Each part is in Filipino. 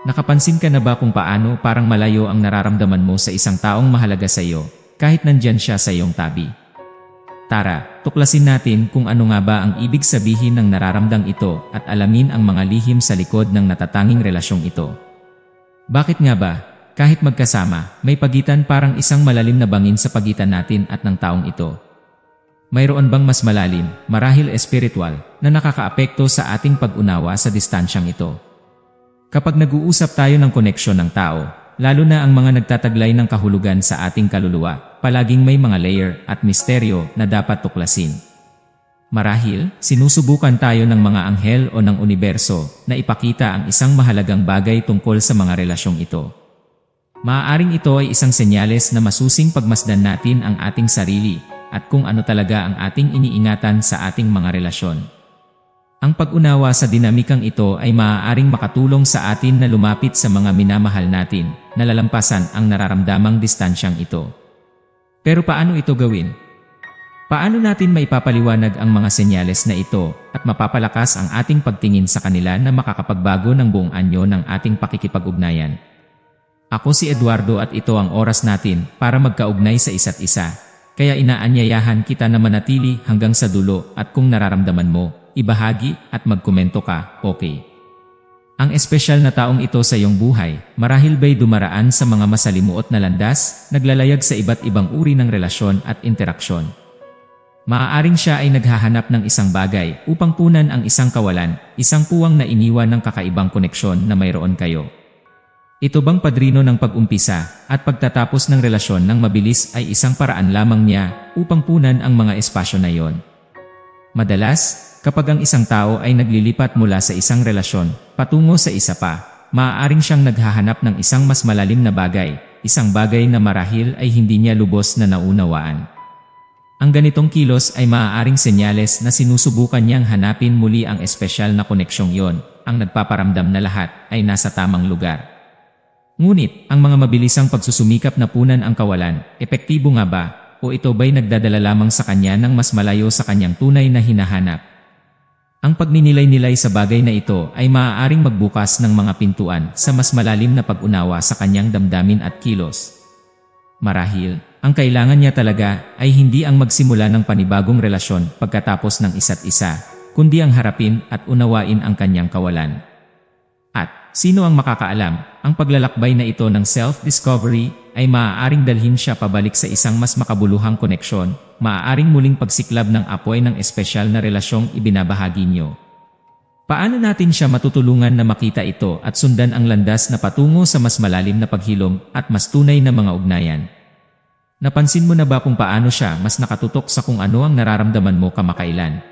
Nakapansin ka na ba kung paano parang malayo ang nararamdaman mo sa isang taong mahalaga sa iyo, kahit nandyan siya sa iyong tabi? Tara, tuklasin natin kung ano nga ba ang ibig sabihin ng nararamdang ito at alamin ang mga lihim sa likod ng natatanging relasyong ito. Bakit nga ba, kahit magkasama, may pagitan parang isang malalim na bangin sa pagitan natin at ng taong ito? Mayroon bang mas malalim, marahil espiritual, na nakakaapekto sa ating pag-unawa sa distansyang ito? Kapag nag-uusap tayo ng koneksyon ng tao, lalo na ang mga nagtataglay ng kahulugan sa ating kaluluwa, palaging may mga layer at misteryo na dapat tuklasin. Marahil, sinusubukan tayo ng mga anghel o ng universo na ipakita ang isang mahalagang bagay tungkol sa mga relasyong ito. Maaaring ito ay isang senyales na masusing pagmasdan natin ang ating sarili at kung ano talaga ang ating iniingatan sa ating mga relasyon. Ang pag-unawa sa dinamikang ito ay maaaring makatulong sa atin na lumapit sa mga minamahal natin, nalalampasan ang nararamdamang distansyang ito. Pero paano ito gawin? Paano natin maipapaliwanag ang mga senyales na ito at mapapalakas ang ating pagtingin sa kanila na makakapagbago ng buong anyo ng ating pakikipag-ugnayan? Ako si Eduardo at ito ang oras natin para magkaugnay sa isa't isa. Kaya inaanyayahan kita na manatili hanggang sa dulo at kung nararamdaman mo, ibahagi at magkomento ka, okay? Ang espesyal na taong ito sa iyong buhay, marahil ba'y dumaraan sa mga masalimuot na landas, naglalayag sa iba't ibang uri ng relasyon at interaksyon. Maaaring siya ay naghahanap ng isang bagay upang punan ang isang kawalan, isang puwang na iniwan ng kakaibang koneksyon na mayroon kayo. Ito bang padrino ng pag-umpisa at pagtatapos ng relasyon ng mabilis ay isang paraan lamang niya upang punan ang mga espasyo na iyon? Madalas, kapag ang isang tao ay naglilipat mula sa isang relasyon patungo sa isa pa, maaaring siyang naghahanap ng isang mas malalim na bagay, isang bagay na marahil ay hindi niya lubos na naunawaan. Ang ganitong kilos ay maaaring senyales na sinusubukan niyang hanapin muli ang espesyal na koneksyong iyon, ang nagpaparamdam na lahat ay nasa tamang lugar. Ngunit, ang mga mabilisang pagsusumikap na punan ang kawalan, epektibo nga ba, o ito ba'y nagdadala lamang sa kanya ng mas malayo sa kanyang tunay na hinahanap? Ang pagninilay-nilay sa bagay na ito ay maaaring magbukas ng mga pintuan sa mas malalim na pag-unawa sa kanyang damdamin at kilos. Marahil, ang kailangan niya talaga ay hindi ang magsimula ng panibagong relasyon pagkatapos ng isa't isa, kundi ang harapin at unawain ang kanyang kawalan. At, sino ang makakaalam, ang paglalakbay na ito ng self-discovery ay maaaring dalhin siya pabalik sa isang mas makabuluhang koneksyon, maaaring muling pagsiklab ng apoy ng espesyal na relasyong ibinabahagi niyo. Paano natin siya matutulungan na makita ito at sundan ang landas na patungo sa mas malalim na paghilom at mas tunay na mga ugnayan? Napansin mo na ba kung paano siya mas nakatutok sa kung ano ang nararamdaman mo kamakailan?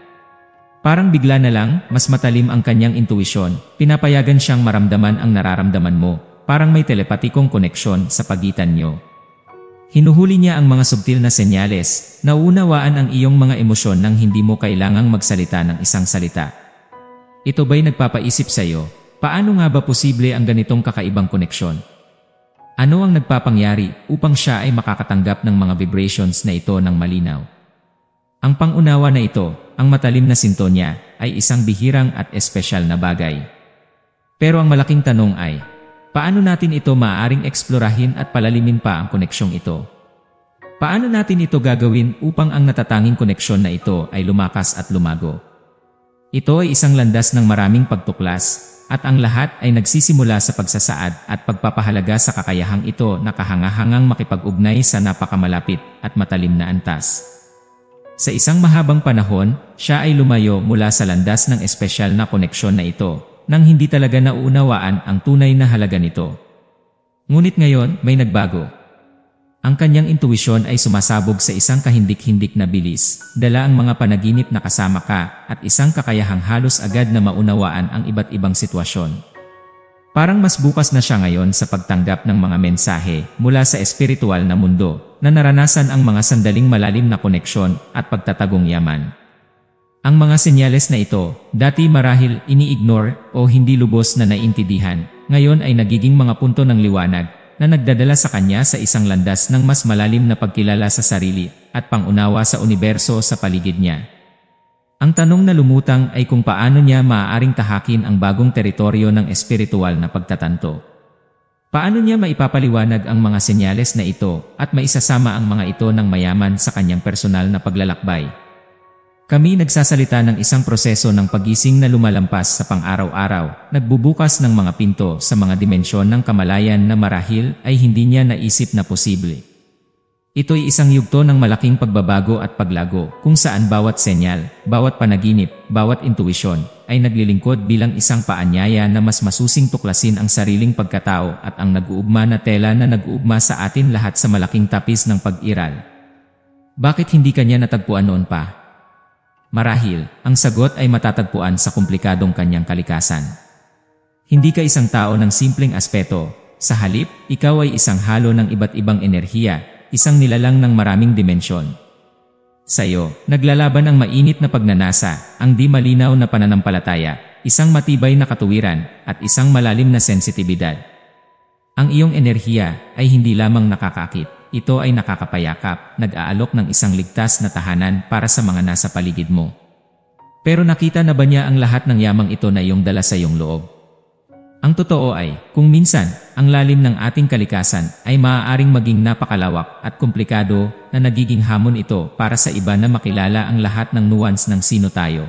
Parang bigla na lang, mas matalim ang kanyang intuisyon, pinapayagan siyang maramdaman ang nararamdaman mo, parang may telepatikong koneksyon sa pagitan niyo. Hinuhuli niya ang mga subtil na senyales, nauunawaan ang iyong mga emosyon nang hindi mo kailangang magsalita ng isang salita. Ito ba'y nagpapaisip sa iyo, paano nga ba posible ang ganitong kakaibang koneksyon? Ano ang nagpapangyari upang siya ay makakatanggap ng mga vibrations na ito ng malinaw? Ang pangunawa na ito, ang matalim na sintonya, ay isang bihirang at espesyal na bagay. Pero ang malaking tanong ay, paano natin ito maaaring eksplorahin at palalimin pa ang koneksyong ito? Paano natin ito gagawin upang ang natatanging koneksyon na ito ay lumakas at lumago? Ito ay isang landas ng maraming pagtuklas, at ang lahat ay nagsisimula sa pagsasaad at pagpapahalaga sa kakayahang ito na kahangahangang makipag-ugnay sa napakamalapit at matalim na antas. Sa isang mahabang panahon, siya ay lumayo mula sa landas ng espesyal na koneksyon na ito, nang hindi talaga nauunawaan ang tunay na halaga nito. Ngunit ngayon, may nagbago. Ang kanyang intuisyon ay sumasabog sa isang kahindik-hindik na bilis, dala ang mga panaginip na kasama ka, at isang kakayahang halos agad na maunawaan ang iba't ibang sitwasyon. Parang mas bukas na siya ngayon sa pagtanggap ng mga mensahe mula sa espiritual na mundo, na naranasan ang mga sandaling malalim na koneksyon at pagtatagong yaman. Ang mga senyales na ito, dati marahil ini-ignore o hindi lubos na naintindihan, ngayon ay nagiging mga punto ng liwanag na nagdadala sa kanya sa isang landas ng mas malalim na pagkilala sa sarili at pangunawa sa universo sa paligid niya. Ang tanong na lumutang ay kung paano niya maaaring tahakin ang bagong teritoryo ng espiritual na pagtatanto. Paano niya maipapaliwanag ang mga senyales na ito at maisasama ang mga ito ng mayaman sa kanyang personal na paglalakbay? Kami nagsasalita ng isang proseso ng pagising na lumalampas sa pang-araw-araw, nagbubukas ng mga pinto sa mga dimensyon ng kamalayan na marahil ay hindi niya naisip na posible. Ito'y isang yugto ng malaking pagbabago at paglago kung saan bawat senyal, bawat panaginip, bawat intuisyon ay naglilingkod bilang isang paanyaya na mas masusing tuklasin ang sariling pagkatao at ang nag-uugma na tela na nag-uugma sa atin lahat sa malaking tapis ng pag-iral. Bakit hindi kanya natagpuan noon pa? Marahil, ang sagot ay matatagpuan sa komplikadong kanyang kalikasan. Hindi ka isang tao ng simpleng aspeto. Sa halip, ikaw ay isang halo ng iba't ibang enerhiya, isang nilalang ng maraming dimensyon. Sa iyo, naglalaban ang mainit na pagnanasa, ang di malinaw na pananampalataya, isang matibay na katuwiran, at isang malalim na sensitibidad. Ang iyong enerhiya ay hindi lamang nakakakit, ito ay nakakapayakap, nag-aalok ng isang ligtas na tahanan para sa mga nasa paligid mo. Pero nakita na ba niya ang lahat ng yamang ito na iyong dala sa iyong loob? Ang totoo ay, kung minsan, ang lalim ng ating kalikasan ay maaaring maging napakalawak at komplikado na nagiging hamon ito para sa iba na makilala ang lahat ng nuance ng sino tayo.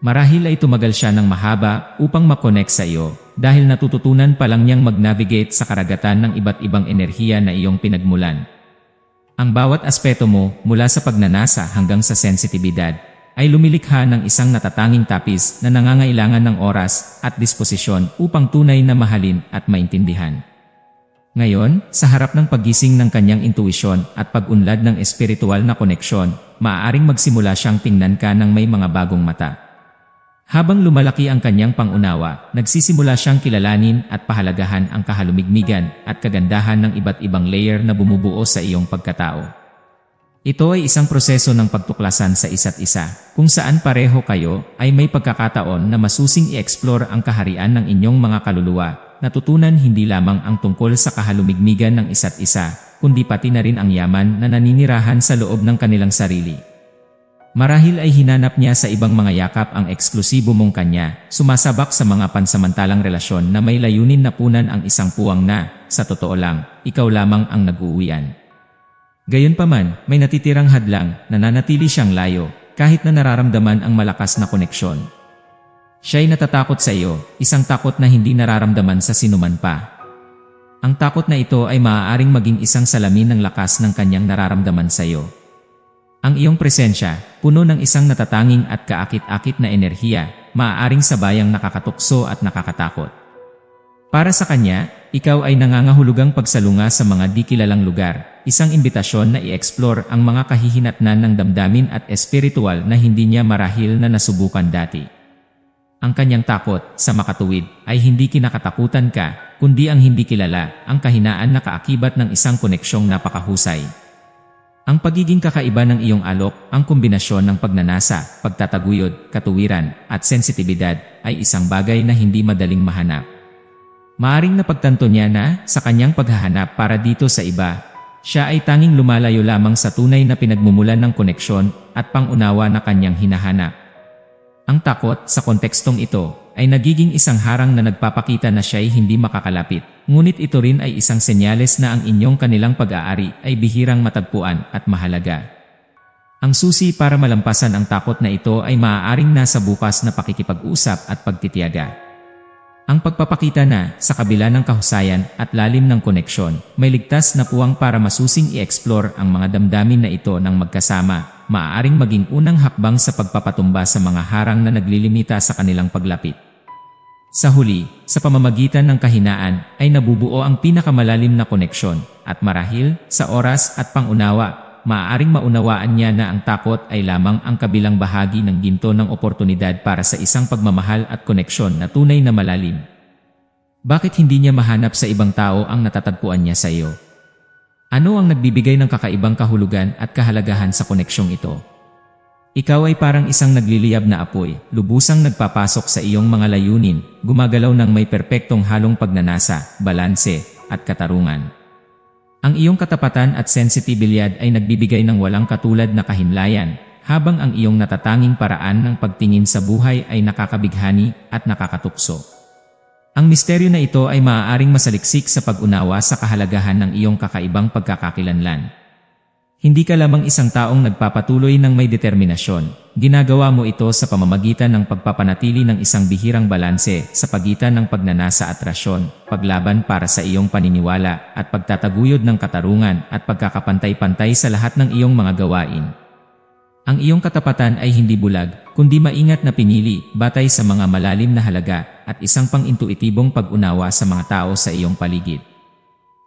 Marahil ay tumagal siya ng mahaba upang makonect sa iyo dahil natututunan pa lang niyang mag-navigate sa karagatan ng iba't ibang enerhiya na iyong pinagmulan. Ang bawat aspeto mo mula sa pagnanasa hanggang sa sensitibidad ay lumilikha ng isang natatanging tapis na nangangailangan ng oras at disposisyon upang tunay na mahalin at maintindihan. Ngayon, sa harap ng paggising ng kanyang intuisyon at pag-unlad ng espiritual na koneksyon, maaaring magsimula siyang tingnan ka ng may mga bagong mata. Habang lumalaki ang kanyang pangunawa, nagsisimula siyang kilalanin at pahalagahan ang kahalumigmigan at kagandahan ng iba't ibang layer na bumubuo sa iyong pagkatao. Ito ay isang proseso ng pagtuklasan sa isa't isa, kung saan pareho kayo ay may pagkakataon na masusing i-explore ang kaharian ng inyong mga kaluluwa, natutunan hindi lamang ang tungkol sa kahalumigmigan ng isa't isa, kundi pati na rin ang yaman na naninirahan sa loob ng kanilang sarili. Marahil ay hinanap niya sa ibang mga yakap ang eksklusibo mong kanya, sumasabak sa mga pansamantalang relasyon na may layunin na punan ang isang puwang na, sa totoo lang, ikaw lamang ang nag-uuwian. Gayunpaman, may natitirang hadlang, nananatili siyang layo, kahit na nararamdaman ang malakas na koneksyon. Siya'y natatakot sa iyo, isang takot na hindi nararamdaman sa sinuman pa. Ang takot na ito ay maaaring maging isang salamin ng lakas ng kanyang nararamdaman sa iyo. Ang iyong presensya, puno ng isang natatanging at kaakit-akit na enerhiya, maaaring sabayang nakakatukso at nakakatakot. Para sa kanya, ikaw ay nangangahulugang pagsalunga sa mga di kilalang lugar, isang imbitasyon na i-explore ang mga kahihinatnan ng damdamin at espiritual na hindi niya marahil na nasubukan dati. Ang kanyang takot, sa makatuwid, ay hindi kinakatakutan ka, kundi ang hindi kilala, ang kahinaan na kaakibat ng isang koneksyong napakahusay. Ang pagiging kakaiba ng iyong alok, ang kombinasyon ng pagnanasa, pagtataguyod, katuwiran, at sensitibidad, ay isang bagay na hindi madaling mahanap. Maaring napagtanto niya na, sa kanyang paghahanap para dito sa iba, siya ay tanging lumalayo lamang sa tunay na pinagmumulan ng koneksyon at pangunawa na kanyang hinahanap. Ang takot, sa kontekstong ito, ay nagiging isang harang na nagpapakita na siya ay hindi makakalapit, ngunit ito rin ay isang senyales na ang inyong kanilang pag-aari ay bihirang matagpuan at mahalaga. Ang susi para malampasan ang takot na ito ay maaaring nasa bukas na pakikipag-usap at pagtitiyaga. Ang pagpapakita na, sa kabila ng kahusayan at lalim ng koneksyon, may ligtas na puwang para masusing i-explore ang mga damdamin na ito ng magkasama, maaaring maging unang hakbang sa pagpapatumba sa mga harang na naglilimita sa kanilang paglapit. Sa huli, sa pamamagitan ng kahinaan, ay nabubuo ang pinakamalalim na koneksyon, at marahil, sa oras at pangunawa, maaaring maunawaan niya na ang takot ay lamang ang kabilang bahagi ng ginto ng oportunidad para sa isang pagmamahal at koneksyon na tunay na malalim. Bakit hindi niya mahanap sa ibang tao ang natatagpuan niya sa iyo? Ano ang nagbibigay ng kakaibang kahulugan at kahalagahan sa koneksyong ito? Ikaw ay parang isang nagliliyab na apoy, lubusang nagpapasok sa iyong mga layunin, gumagalaw ng may perpektong halong pagnanasa, balanse, at katarungan. Ang iyong katapatan at sensitibilidad ay nagbibigay ng walang katulad na kahinlayan, habang ang iyong natatanging paraan ng pagtingin sa buhay ay nakakabighani at nakakatukso. Ang misteryo na ito ay maaaring masaliksik sa pag-unawa sa kahalagahan ng iyong kakaibang pagkakakilanlan. Hindi ka lamang isang taong nagpapatuloy ng may determinasyon. Ginagawa mo ito sa pamamagitan ng pagpapanatili ng isang bihirang balanse sa pagitan ng pagnanasa at rasyon, paglaban para sa iyong paniniwala, at pagtataguyod ng katarungan at pagkakapantay-pantay sa lahat ng iyong mga gawain. Ang iyong katapatan ay hindi bulag, kundi maingat na pinili, batay sa mga malalim na halaga, at isang pang-intuitibong pag-unawa sa mga tao sa iyong paligid.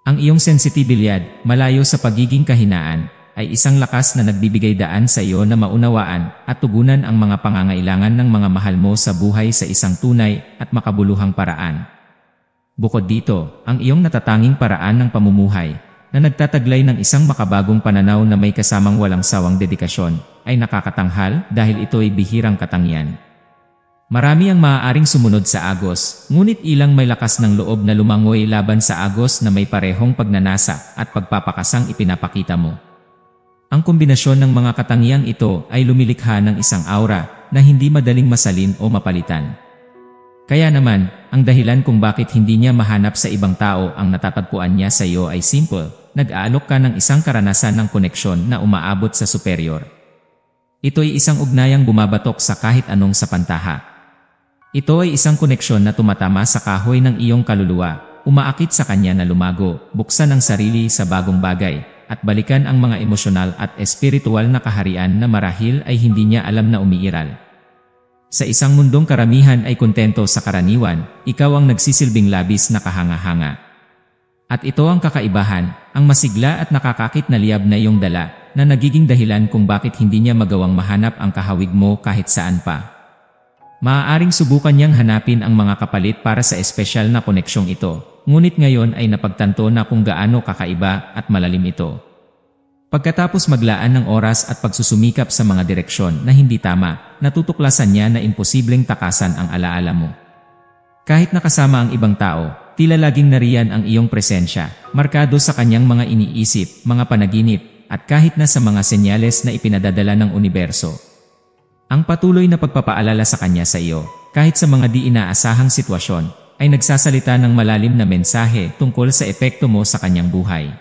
Ang iyong sensitibilidad, malayo sa pagiging kahinaan, ay isang lakas na nagbibigay daan sa iyo na maunawaan at tugunan ang mga pangangailangan ng mga mahal mo sa buhay sa isang tunay at makabuluhang paraan. Bukod dito, ang iyong natatanging paraan ng pamumuhay, na nagtataglay ng isang makabagong pananaw na may kasamang walang sawang dedikasyon, ay nakakatanghal dahil ito ay bihirang katangian. Marami ang maaaring sumunod sa agos, ngunit ilang may lakas ng loob na lumangoy laban sa agos na may parehong pagnanasa at pagpapakasang ipinapakita mo. Ang kombinasyon ng mga katangiang ito ay lumilikha ng isang aura na hindi madaling masalin o mapalitan. Kaya naman, ang dahilan kung bakit hindi niya mahanap sa ibang tao ang natatagpuan niya sa iyo ay simple: nag-aalok ka ng isang karanasan ng koneksyon na umaabot sa superior. Ito ay isang ugnayang bumabatok sa kahit anong sapantaha. Ito ay isang koneksyon na tumatama sa kahoy ng iyong kaluluwa, umaakit sa kanya na lumago, buksan ang sarili sa bagong bagay, at balikan ang mga emosyonal at espiritual na kaharian na marahil ay hindi niya alam na umiiral. Sa isang mundong karamihan ay kontento sa karaniwan, ikaw ang nagsisilbing labis na kahanga-hanga. At ito ang kakaibahan, ang masigla at nakakakit na liyab na iyong dala, na nagiging dahilan kung bakit hindi niya magawang mahanap ang kahawig mo kahit saan pa. Maaaring subukan niyang hanapin ang mga kapalit para sa espesyal na koneksyong ito, ngunit ngayon ay napagtanto na kung gaano kakaiba at malalim ito. Pagkatapos maglaan ng oras at pagsusumikap sa mga direksyon na hindi tama, natutuklasan niya na imposibleng takasan ang alaala mo. Kahit nakasama ang ibang tao, tila laging nariyan ang iyong presensya, markado sa kanyang mga iniisip, mga panaginip, at kahit na sa mga senyales na ipinadadala ng universo. Ang patuloy na pagpapaalala sa kanya sa iyo, kahit sa mga di inaasahang sitwasyon, ay nagsasalita ng malalim na mensahe tungkol sa epekto mo sa kanyang buhay.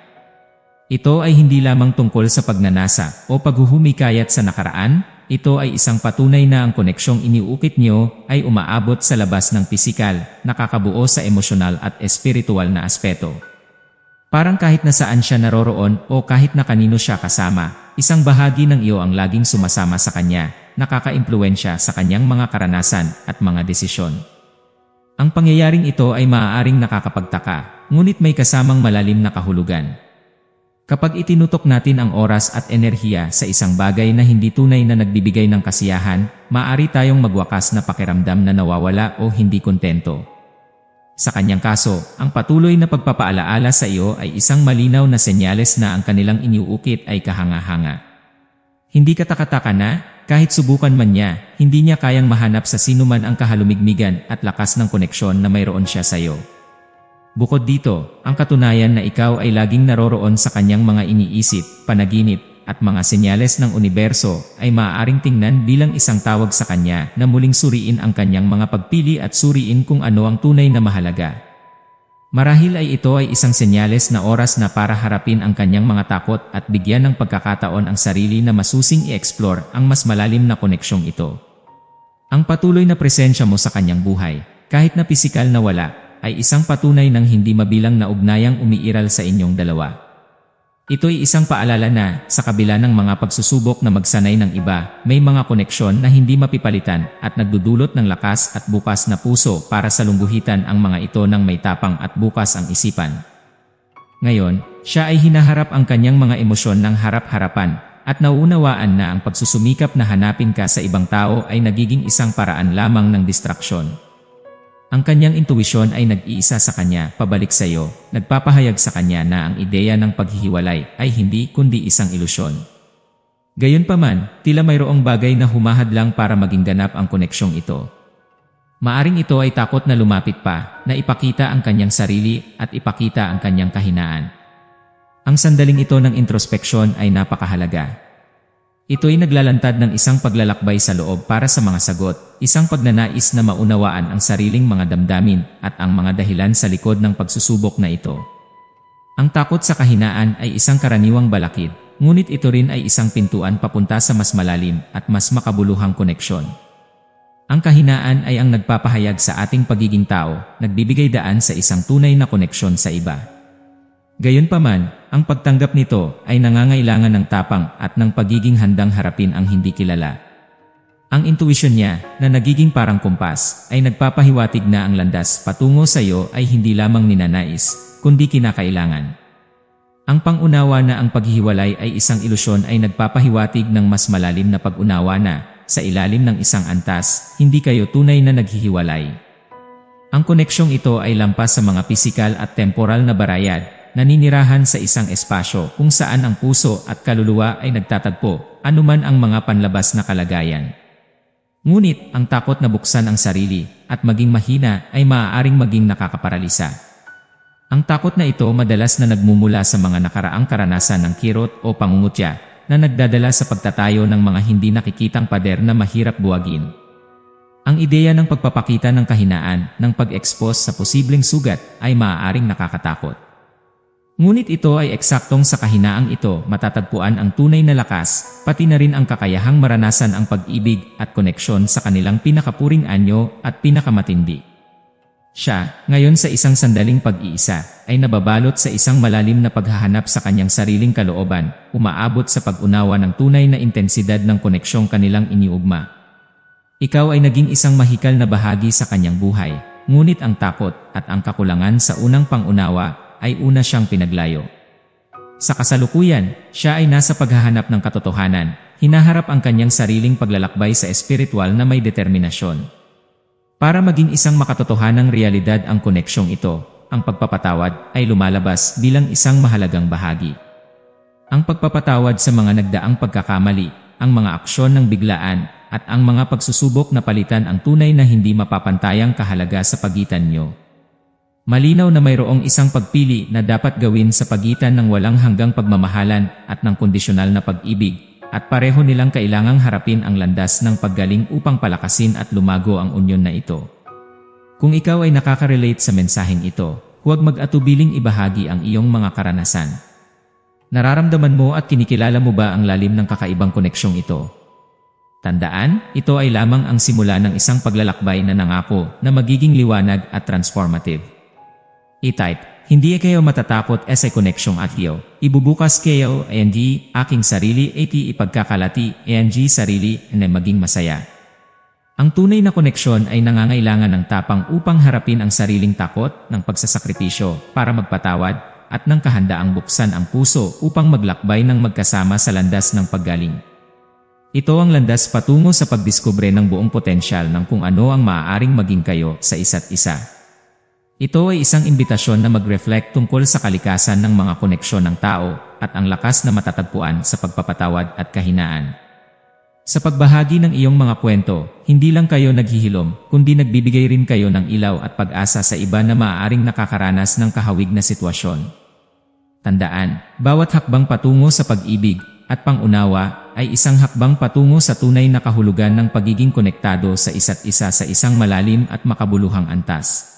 Ito ay hindi lamang tungkol sa pagnanasa o paghuhumikayat sa nakaraan, ito ay isang patunay na ang koneksyong iniuukit niyo ay umaabot sa labas ng pisikal, nakakabuo sa emosyonal at espiritual na aspeto. Parang kahit na saan siya naroroon o kahit na kanino siya kasama, isang bahagi ng iyo ang laging sumasama sa kanya, nakakaimpluwensya sa kanyang mga karanasan at mga desisyon. Ang pangyayaring ito ay maaaring nakakapagtaka, ngunit may kasamang malalim na kahulugan. Kapag itinutok natin ang oras at enerhiya sa isang bagay na hindi tunay na nagbibigay ng kasiyahan, maaari tayong magwakas na pakiramdam na nawawala o hindi kontento. Sa kanyang kaso, ang patuloy na pagpapaalaala sa iyo ay isang malinaw na senyales na ang kanilang iniuukit ay kahanga-hanga. Hindi katakataka na, kahit subukan man niya, hindi niya kayang mahanap sa sinuman ang kahalumigmigan at lakas ng koneksyon na mayroon siya sa iyo. Bukod dito, ang katunayan na ikaw ay laging naroroon sa kanyang mga iniisip, panaginip, at mga senyales ng universo ay maaaring tingnan bilang isang tawag sa kanya na muling suriin ang kanyang mga pagpili at suriin kung ano ang tunay na mahalaga. Marahil ay ito ay isang senyales na oras na para harapin ang kanyang mga takot at bigyan ng pagkakataon ang sarili na masusing i-explore ang mas malalim na koneksyong ito. Ang patuloy na presensya mo sa kanyang buhay, kahit na pisikal na wala, ay isang patunay ng hindi mabilang na ugnayang umiiral sa inyong dalawa. Ito ay isang paalala na, sa kabila ng mga pagsusubok na magsanay ng iba, may mga koneksyon na hindi mapipalitan at nagdudulot ng lakas at bukas na puso para salungguhitan ang mga ito ng may tapang at bukas ang isipan. Ngayon, siya ay hinaharap ang kanyang mga emosyon ng harap-harapan at nauunawaan na ang pagsusumikap na hanapin ka sa ibang tao ay nagiging isang paraan lamang ng distraksyon. Ang kanyang intuwisyon ay nag-iisa sa kanya, pabalik sa iyo, nagpapahayag sa kanya na ang ideya ng paghihiwalay ay hindi kundi isang ilusyon. Gayunpaman, tila mayroong bagay na humahadlang para maging ganap ang koneksyong ito. Maaring ito ay takot na lumapit pa, na ipakita ang kanyang sarili at ipakita ang kanyang kahinaan. Ang sandaling ito ng introspeksyon ay napakahalaga. Ito'y naglalantad ng isang paglalakbay sa loob para sa mga sagot, isang pagnanais na maunawaan ang sariling mga damdamin at ang mga dahilan sa likod ng pagsusubok na ito. Ang takot sa kahinaan ay isang karaniwang balakid, ngunit ito rin ay isang pintuan papunta sa mas malalim at mas makabuluhang koneksyon. Ang kahinaan ay ang nagpapahayag sa ating pagiging tao, nagbibigay daan sa isang tunay na koneksyon sa iba. Gayunpaman, ang pagtanggap nito ay nangangailangan ng tapang at ng pagiging handang harapin ang hindi kilala. Ang intuisyon niya, na nagiging parang kumpas, ay nagpapahiwatig na ang landas patungo sa iyo ay hindi lamang ninanais, kundi kinakailangan. Ang pangunawa na ang paghihiwalay ay isang ilusyon ay nagpapahiwatig ng mas malalim na pag-unawa na, sa ilalim ng isang antas, hindi kayo tunay na naghihiwalay. Ang koneksyong ito ay lampas sa mga pisikal at temporal na barayad, naninirahan sa isang espasyo kung saan ang puso at kaluluwa ay nagtatagpo, anuman ang mga panlabas na kalagayan. Ngunit, ang takot na buksan ang sarili at maging mahina ay maaaring maging nakakaparalisa. Ang takot na ito madalas na nagmumula sa mga nakaraang karanasan ng kirot o pangungutya na nagdadala sa pagtatayo ng mga hindi nakikitang pader na mahirap buwagin. Ang ideya ng pagpapakita ng kahinaan, ng pag-expose sa posibleng sugat ay maaaring nakakatakot. Ngunit ito ay eksaktong sa kahinaang ito matatagpuan ang tunay na lakas, pati na rin ang kakayahang maranasan ang pag-ibig at koneksyon sa kanilang pinakapuring anyo at pinakamatindi. Siya, ngayon sa isang sandaling pag-iisa, ay nababalot sa isang malalim na paghahanap sa kanyang sariling kalooban, umaabot sa pag-unawa ng tunay na intensidad ng koneksyong kanilang iniugma. Ikaw ay naging isang mahikal na bahagi sa kanyang buhay, ngunit ang takot at ang kakulangan sa unang pangunawa ay una siyang pinaglayo. Sa kasalukuyan, siya ay nasa paghahanap ng katotohanan, hinaharap ang kanyang sariling paglalakbay sa espiritual na may determinasyon. Para maging isang makatotohanang realidad ang koneksyong ito, ang pagpapatawad ay lumalabas bilang isang mahalagang bahagi. Ang pagpapatawad sa mga nagdaang pagkakamali, ang mga aksyon ng biglaan, at ang mga pagsusubok na palitan ang tunay na hindi mapapantayang kahalaga sa pagitan niyo. Malinaw na mayroong isang pagpili na dapat gawin sa pagitan ng walang hanggang pagmamahalan at ng kondisyonal na pag-ibig, at pareho nilang kailangang harapin ang landas ng paggaling upang palakasin at lumago ang unyon na ito. Kung ikaw ay nakaka-relate sa mensaheng ito, huwag mag-atubiling ibahagi ang iyong mga karanasan. Nararamdaman mo at kinikilala mo ba ang lalim ng kakaibang koneksyong ito? Tandaan, ito ay lamang ang simula ng isang paglalakbay na nangako na magiging liwanag at transformative. I-type, hindi kayo matatakot sa koneksyong akyo. Ibubukas kayo, aking sarili, ipagkakalati, sarili, na maging masaya. Ang tunay na koneksyon ay nangangailangan ng tapang upang harapin ang sariling takot, ng pagsasakripisyo, para magpatawad, at ng kahandaang buksan ang puso upang maglakbay ng magkasama sa landas ng paggaling. Ito ang landas patungo sa pagdiskubre ng buong potensyal ng kung ano ang maaaring maging kayo sa isa't isa. Ito ay isang imbitasyon na mag-reflect tungkol sa kalikasan ng mga koneksyon ng tao at ang lakas na matatagpuan sa pagpapatawad at kahinaan. Sa pagbahagi ng iyong mga kwento, hindi lang kayo naghihilom, kundi nagbibigay rin kayo ng ilaw at pag-asa sa iba na maaaring nakakaranas ng kahawig na sitwasyon. Tandaan, bawat hakbang patungo sa pag-ibig at pangunawa ay isang hakbang patungo sa tunay na kahulugan ng pagiging konektado sa isa't isa sa isang malalim at makabuluhang antas.